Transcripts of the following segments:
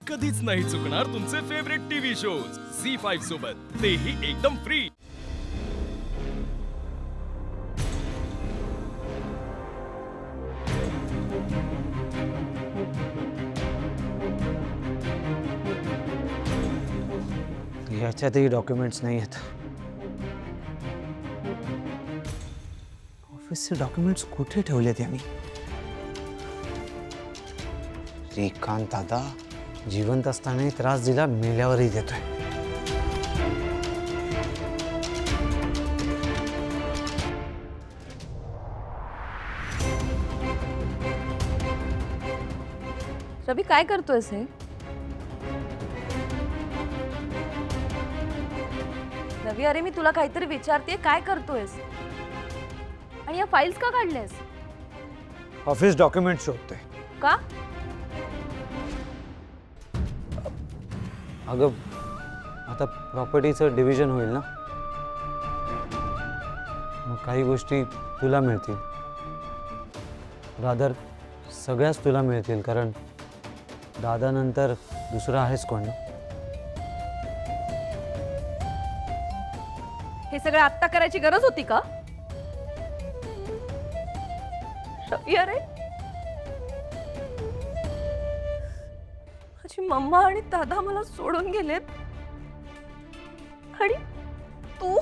कधीच नाही चुकणार तुमचे फेवरेट टीव्ही शोज झी5 सोबत, तेही एकदम फ्री। याच्यातही डॉक्युमेंट्स नाही आहेत। ऑफिसचे डॉक्युमेंट्स कुठे ठेवलेत यांनी? श्रीकांत दादा जिवंत असतानाही त्रास दिला, मेल्यावरही देतोय। रवी काय करतोयस हे? रवी अरे मी तुला काहीतरी विचारते, काय करतोयस? आणि या फाइल्स का काढल्यास? ऑफिस डॉक्युमेंट शोधतोय। का? अगं आता प्रॉपर्टीचं डिव्हिजन होईल ना, मग काही गोष्टी तुला मिळतील, रादर सगळ्याच तुला मिळतील, कारण दादानंतर दुसरं आहेच कोण ना? हे सगळं आत्ता करायची गरज होती का? रवी अरे माझी मम्मा आणि दादा मला सोडून गेलेत आणि तू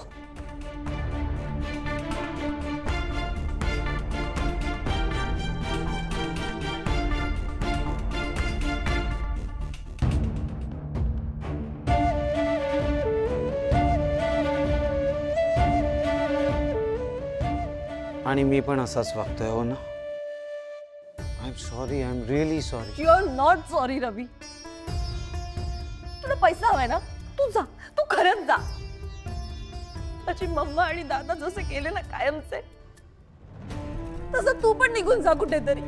आणि मी पण असाच वागतोय, हो ना? I am sorry, I am really sorry. You are not sorry Ravi. तुला पैसा हवाय ना, तू जा, तू खरंच जा। माझी मम्मा आणि दादा जसे केले ना कायमचे, तसं तू पण निघून जा कुठेतरी,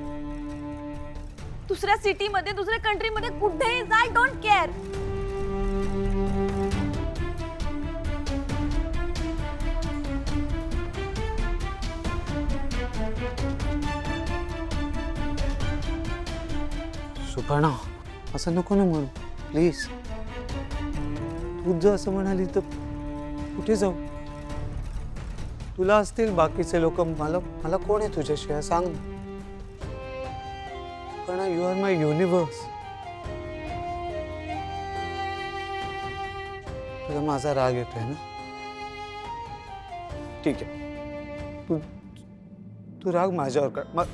दुसऱ्या सिटी मध्ये, दुसऱ्या कंट्री मध्ये, कुठेही जा। I don't care. सुपर्णा असं नको ना म्हणू, प्लीज। तू जर असं म्हणाली तर कुठे जाऊ? तुला असतील बाकीचे लोक, मला कोण आहे तुझ्याशिवाय? सांग ना। पण यू आर माय युनिवर्स। तुला माझा राग येतोय ना? ठीक आहे, तू राग माझ्यावर काढ।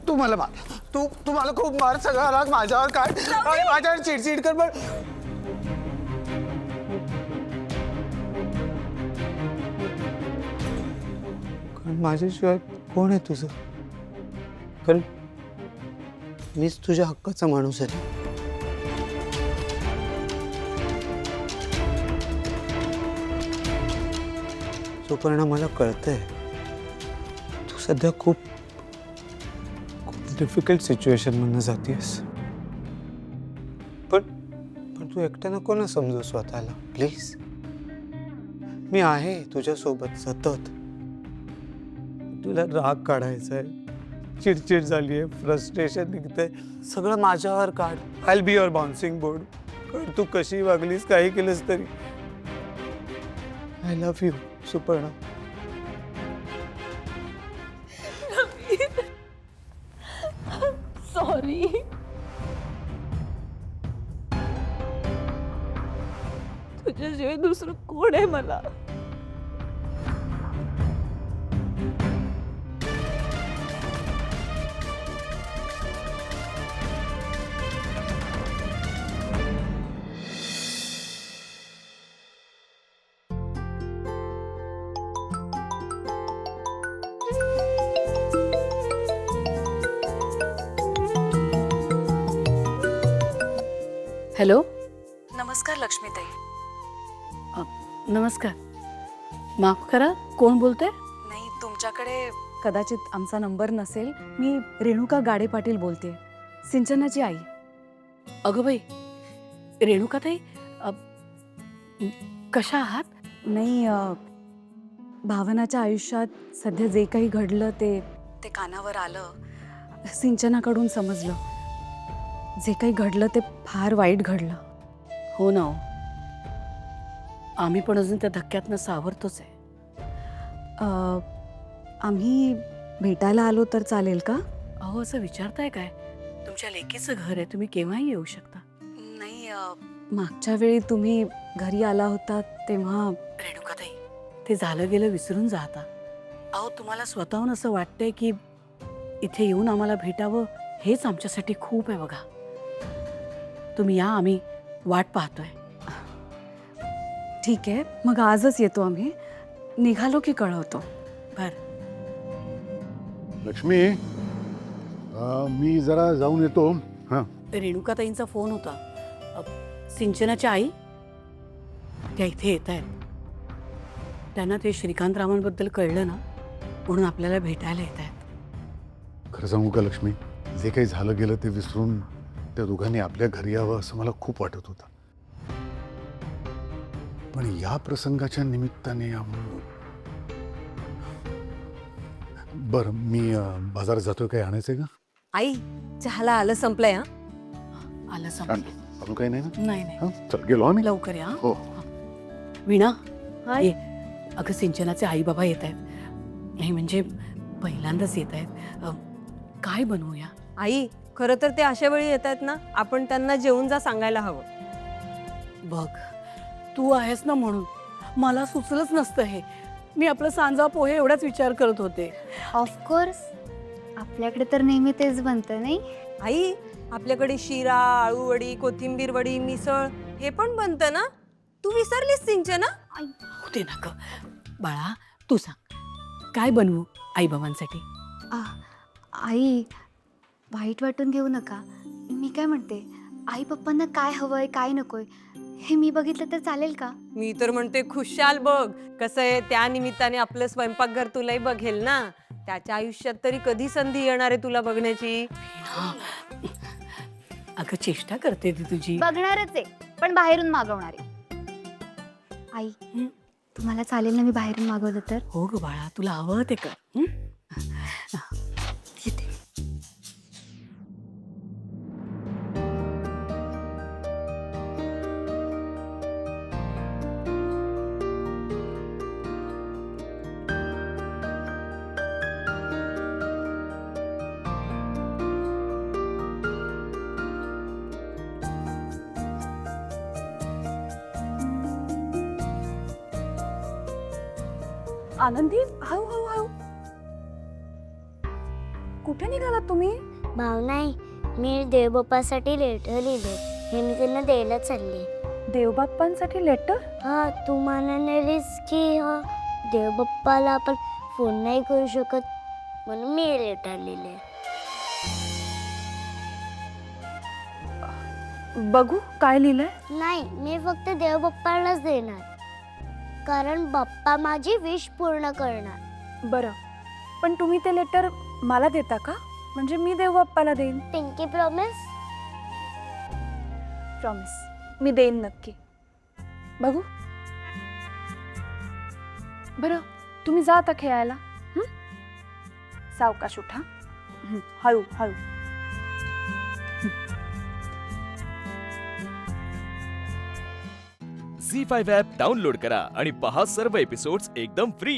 तू मला मार, तू मला खूप मार, सगळा राग माझ्यावर काढ आणि माझ्यावर चिडचिड कर, पण माझ्याशिवाय कोण आहे तुझं? कारण मीच तुझ्या हक्काचा माणूस आहे। सुपर्णा मला कळतंय तू सध्या खूप डिफिकल्ट सिच्युएशन मधनं जातीयस, पण तू एकटा नको ना समजू स्वतःला, प्लीज। मी आहे तुझ्या सोबत सतत। तुला राग काढायचा आहे, चिडचिड झालीये, फ्रस्ट्रेशन निघतंय, सगळं माझ्यावर काढ। I will be your bouncing board. पण तू कशी वागलीस, काही केलंस तरी I love you Suparna. Sorry. तुझ्याशिवाय दुसरं कोण आहे मला? हॅलो, नमस्कार लक्ष्मीताई। नमस्कार। माफ करा, कोण बोलते? नाही, तुमच्याकडे कदाचित आमचा नंबर नसेल। मी रेणुका गाडे पाटील बोलते, सिंचनाची आई। अगं बाई, रेणुकाताई, कशा आहात? नाही, भावनाच्या आयुष्यात सध्या जे काही घडलं ते कानावर आलं। सिंचनाकडून समजलं। जे काही घडलं ते फार वाईट घडलं. हो ना हो. आम्ही पण अजून त्या धक्क्यातनं सावरतोच आहे. आम्ही भेटायला आलो तर चालेल का? अहो असं विचारताय काय? तुमच्या लेकीचं घर आहे, तुम्ही केव्हाही येऊ शकता. नाही मागच्या वेळी तुम्ही घरी आला होता तेव्हा रेणुकाताई, ते झालं गेलं विसरून जा आता. अहो तुम्हाला स्वतःहून असं वाटतंय की इथे येऊन आम्हाला भेटावं, हेच आमच्यासाठी खूप आहे बघा. तुम्ही या, आम्ही वाट पाहतोय. ठीक आहे, मग आजच येतो आम्ही. निघालो की कळवतो. बर. लक्ष्मी, मी जरा जाऊन येतो. हां. रेणुकाताईंचा फोन होता. सिंचनाच्या आई त्या इथे येत आहेत. त्यांना ते श्रीकांतरावांबद्दल कळलं ना, म्हणून आपल्याला भेटायला येत आहेत. खरं सांगू का लक्ष्मी, जे काही झालं गेलं ते विसरून त्या दोघांनी आपल्या घरी यावं असं मला खूप वाटत होतं. पण या प्रसंगाच्या निमित्ताने बरं, मी बाजारात जातोय. काही आणायचंय का? आई, चहाला आलं संपलंय. हा आलं छान. समजलं. अजून काही नाही ना? नाही नाही, हां, चल गेलो आम्ही. लवकर या. हो. वीणा, हाय. ये. अगं सिंचनाचे आई बाबा येत आहेत. नाही म्हणजे पहिल्यांदाच येत आहेत. काय बनवूया? आई, खरं तर ते अशा वेळी येत आहेत ना, आपण त्यांना जेवून जा सांगायला हवं. बघ, तू आहेस ना म्हणून मला सुचलंच नसतं हे. मी आपलं सांजा पोहे एवढाच विचार करत होते. ऑफकोर्स, आपल्याकडे तर नेहमी तेच बनतं नाही. आई, आपल्याकडे शिरा, आळूवडी, कोथिंबीर वडी, मिसळ हे पण बनतं ना. तू विसरलीस सिंचना? होते ना ग. बाळा, तू सांग काय बनवू आई बाबांसाठी? आई, वाईट वाटून घेऊ नका. मी काय म्हणते, आई पप्पांना काय हवंय काय नकोय हे मी बघितलं तर चालेल का? मी तर म्हणते खुशाल बघ. कसं आहे, त्या निमित्ताने आपलं स्वयंपाकघर तुलाही बघेल ना. त्याच्या आयुष्यात तरी कधी संधी येणार आहे तुला बघण्याची? हा. अगं चेष्टा करते ती तुझी. बघणारच आहे, पण बाहेरून मागवणार आहे. आई, तुम्हाला चालेल ना मी बाहेरून मागवलं तर? हो ग बाळा, तुला हवं ते कर. हं? येते. आनंदी, हळू हळू हळू. कुठे निघालात तुम्ही? भाव नाही, मी देवबाप्पासाठी लेटर लिहिले, हे मी त्यांना द्यायला चालले. देवबाप्पांसाठी लेटर? हा, तू म्हणालीस की देवबाप्पाला आपण फोन नाही करू शकत, म्हणून मी हे लेटर लिहिले. बघू काय लिहिलंय. नाही, मी फक्त देवबाप्पालाच देणार, कारण बाप्पा माझी विश पूर्ण करणार. बरं, पण तुम्ही ते लेटर मला देता का? म्हणजे मी देवबाप्पाला देईन. Pinky promise? प्रॉमिस, मी देईन नक्की. बघू. बरं, तुम्ही जा आता खेळायला. सावकाश उठा. हळू हळू. झी 5 ॲप डाउनलोड करा आणि पहा सर्व एपिसोड्स एकदम फ्री.